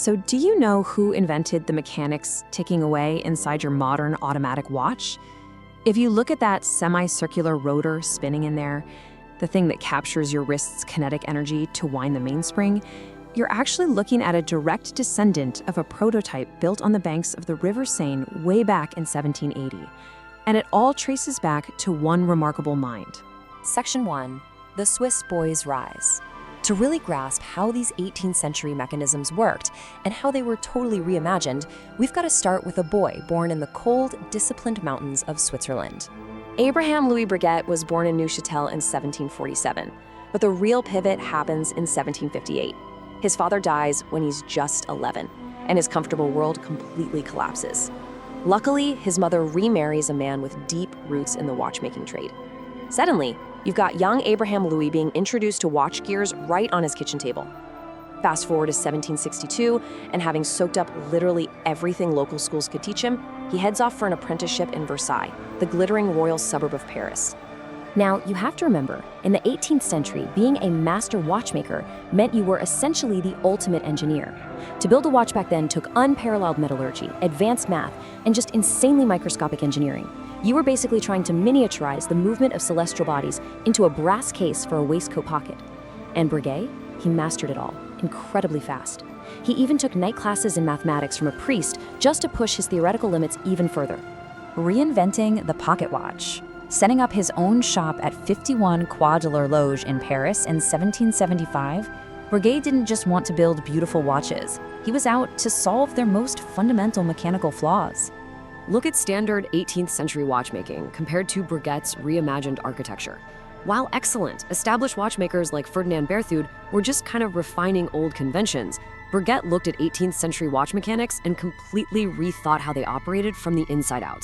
So do you know who invented the mechanics ticking away inside your modern automatic watch? If you look at that semicircular rotor spinning in there, the thing that captures your wrist's kinetic energy to wind the mainspring, you're actually looking at a direct descendant of a prototype built on the banks of the River Seine way back in 1780. And it all traces back to one remarkable mind. Section 1. The Swiss Boy's Rise. To really grasp how these 18th century mechanisms worked and how they were totally reimagined, we've got to start with a boy born in the cold, disciplined mountains of Switzerland. Abraham Louis Breguet was born in Neuchâtel in 1747, but the real pivot happens in 1758. His father dies when he's just 11, and his comfortable world completely collapses. Luckily, his mother remarries a man with deep roots in the watchmaking trade. Suddenly, you've got young Abraham Louis being introduced to watch gears right on his kitchen table. Fast forward to 1762, and having soaked up literally everything local schools could teach him, he heads off for an apprenticeship in Versailles, the glittering royal suburb of Paris. Now, you have to remember, in the 18th century, being a master watchmaker meant you were essentially the ultimate engineer. To build a watch back then took unparalleled metallurgy, advanced math, and just insanely microscopic engineering. You were basically trying to miniaturize the movement of celestial bodies into a brass case for a waistcoat pocket. And Breguet, he mastered it all, incredibly fast. He even took night classes in mathematics from a priest just to push his theoretical limits even further. Reinventing the pocket watch. Setting up his own shop at 51 Quai de l'Horloge in Paris in 1775, Breguet didn't just want to build beautiful watches. He was out to solve their most fundamental mechanical flaws. Look at standard 18th century watchmaking compared to Breguet's reimagined architecture. While excellent, established watchmakers like Ferdinand Berthoud were just kind of refining old conventions. Breguet looked at 18th century watch mechanics and completely rethought how they operated from the inside out.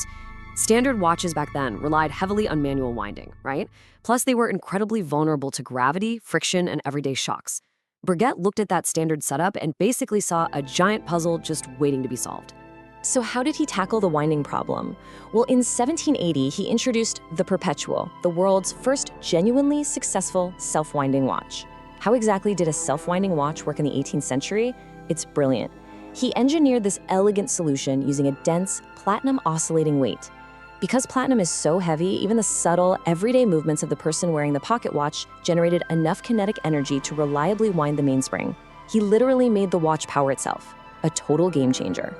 Standard watches back then relied heavily on manual winding, right? Plus, they were incredibly vulnerable to gravity, friction, and everyday shocks. Breguet looked at that standard setup and basically saw a giant puzzle just waiting to be solved. So how did he tackle the winding problem? Well, in 1780, he introduced the Perpetual, the world's first genuinely successful self-winding watch. How exactly did a self-winding watch work in the 18th century? It's brilliant. He engineered this elegant solution using a dense, platinum oscillating weight. Because platinum is so heavy, even the subtle, everyday movements of the person wearing the pocket watch generated enough kinetic energy to reliably wind the mainspring. He literally made the watch power itself, a total game changer.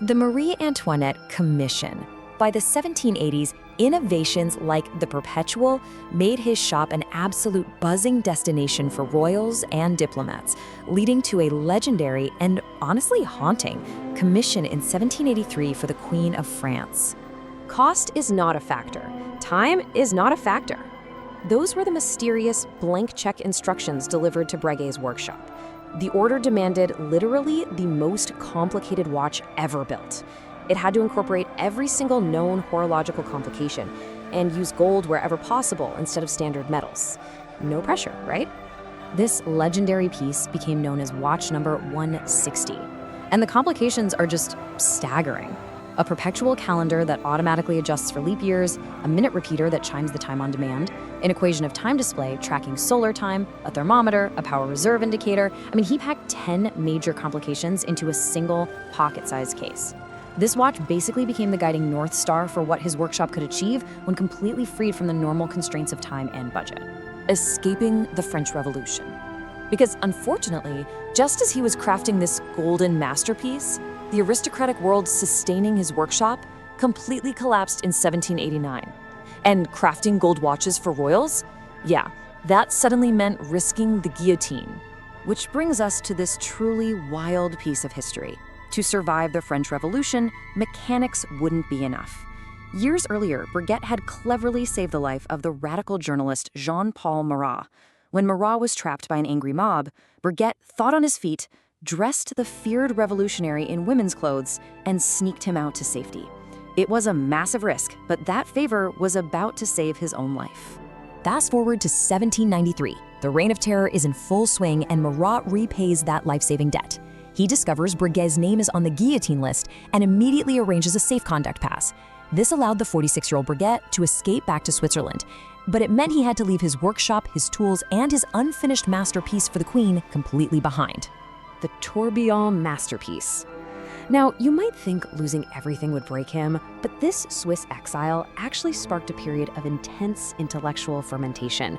The Marie-Antoinette Commission. By the 1780s, innovations like the Perpetual made his shop an absolute buzzing destination for royals and diplomats, leading to a legendary and honestly haunting commission in 1783 for the Queen of France. Cost is not a factor. Time is not a factor. Those were the mysterious blank check instructions delivered to Breguet's workshop. The order demanded literally the most complicated watch ever built. It had to incorporate every single known horological complication and use gold wherever possible instead of standard metals. No pressure, right? This legendary piece became known as watch number 160. And the complications are just staggering. A perpetual calendar that automatically adjusts for leap years, a minute repeater that chimes the time on demand, an equation of time display tracking solar time, a thermometer, a power reserve indicator. He packed 10 major complications into a single pocket-sized case. This watch basically became the guiding North Star for what his workshop could achieve when completely freed from the normal constraints of time and budget. Escaping the French Revolution. Because unfortunately, just as he was crafting this golden masterpiece, the aristocratic world sustaining his workshop completely collapsed in 1789. And crafting gold watches for royals? Yeah, that suddenly meant risking the guillotine. Which brings us to this truly wild piece of history. To survive the French Revolution, mechanics wouldn't be enough. Years earlier, Breguet had cleverly saved the life of the radical journalist Jean-Paul Marat. When Marat was trapped by an angry mob, Breguet thought on his feet, dressed the feared revolutionary in women's clothes, and sneaked him out to safety. It was a massive risk, but that favor was about to save his own life. Fast forward to 1793. The Reign of Terror is in full swing and Marat repays that life-saving debt. He discovers Breguet's name is on the guillotine list and immediately arranges a safe conduct pass. This allowed the 46-year-old Breguet to escape back to Switzerland, but it meant he had to leave his workshop, his tools, and his unfinished masterpiece for the Queen completely behind. the tourbillon masterpiece. Now, you might think losing everything would break him, but this Swiss exile actually sparked a period of intense intellectual fermentation.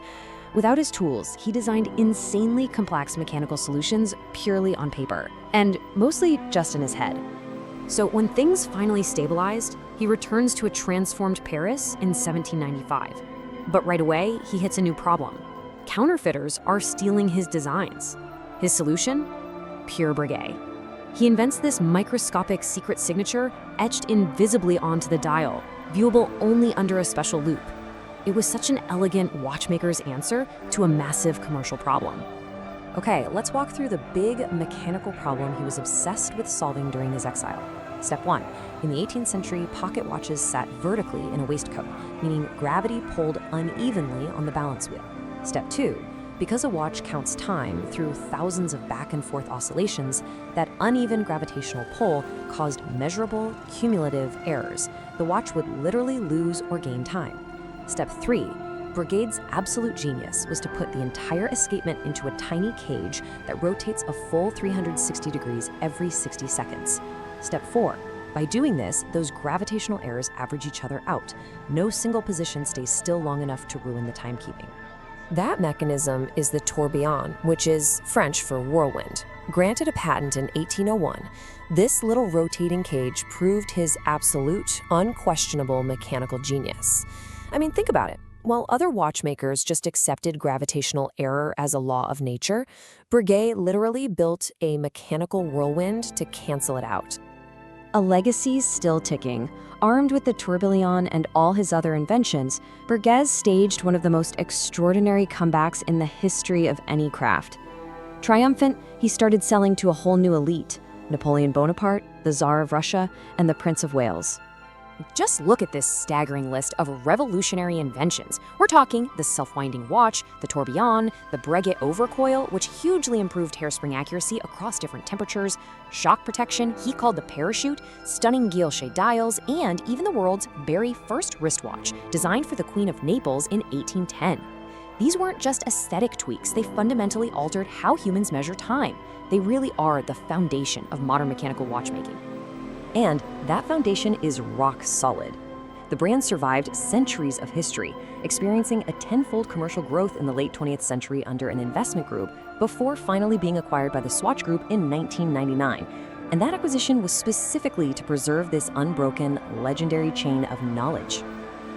Without his tools, he designed insanely complex mechanical solutions purely on paper, and mostly just in his head. So when things finally stabilized, he returns to a transformed Paris in 1795. But right away, he hits a new problem. Counterfeiters are stealing his designs. His solution? Pure Breguet. He invents this microscopic secret signature etched invisibly onto the dial, viewable only under a special loupe. It was such an elegant watchmaker's answer to a massive commercial problem. Okay, let's walk through the big mechanical problem he was obsessed with solving during his exile. Step 1. In the 18th century, pocket watches sat vertically in a waistcoat, meaning gravity pulled unevenly on the balance wheel. Step 2. Because a watch counts time through thousands of back and forth oscillations, that uneven gravitational pull caused measurable, cumulative errors. The watch would literally lose or gain time. Step 3. Breguet's absolute genius was to put the entire escapement into a tiny cage that rotates a full 360 degrees every 60 seconds. Step 4. By doing this, those gravitational errors average each other out. No single position stays still long enough to ruin the timekeeping. That mechanism is the tourbillon, which is French for whirlwind. Granted a patent in 1801, this little rotating cage proved his absolute, unquestionable mechanical genius. I mean, think about it. While other watchmakers just accepted gravitational error as a law of nature, Breguet literally built a mechanical whirlwind to cancel it out. A legacy still ticking. Armed with the tourbillon and all his other inventions, Breguet staged one of the most extraordinary comebacks in the history of any craft. Triumphant, he started selling to a whole new elite: Napoleon Bonaparte, the Tsar of Russia, and the Prince of Wales. Just look at this staggering list of revolutionary inventions. We're talking the self-winding watch, the tourbillon, the Breguet overcoil, which hugely improved hairspring accuracy across different temperatures, shock protection he called the parachute, stunning guilloche dials, and even the world's very first wristwatch, designed for the Queen of Naples in 1810. These weren't just aesthetic tweaks, they fundamentally altered how humans measure time. They really are the foundation of modern mechanical watchmaking. And that foundation is rock solid. The brand survived centuries of history, experiencing a tenfold commercial growth in the late 20th century under an investment group before finally being acquired by the Swatch Group in 1999. And that acquisition was specifically to preserve this unbroken, legendary chain of knowledge.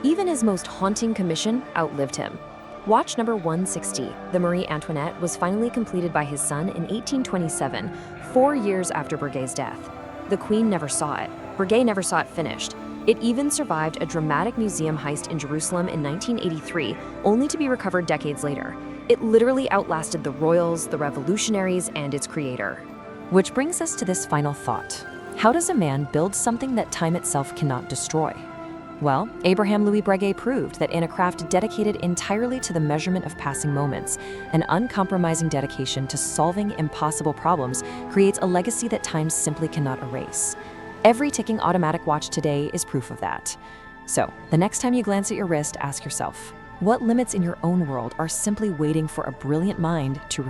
Even his most haunting commission outlived him. Watch number 160, the Marie-Antoinette, was finally completed by his son in 1827, 4 years after Breguet's death. The Queen never saw it. Breguet never saw it finished. It even survived a dramatic museum heist in Jerusalem in 1983, only to be recovered decades later. It literally outlasted the royals, the revolutionaries, and its creator. Which brings us to this final thought. How does a man build something that time itself cannot destroy? Well, Abraham Louis Breguet proved that in a craft dedicated entirely to the measurement of passing moments, an uncompromising dedication to solving impossible problems creates a legacy that time simply cannot erase. Every ticking automatic watch today is proof of that. So, the next time you glance at your wrist, ask yourself, what limits in your own world are simply waiting for a brilliant mind to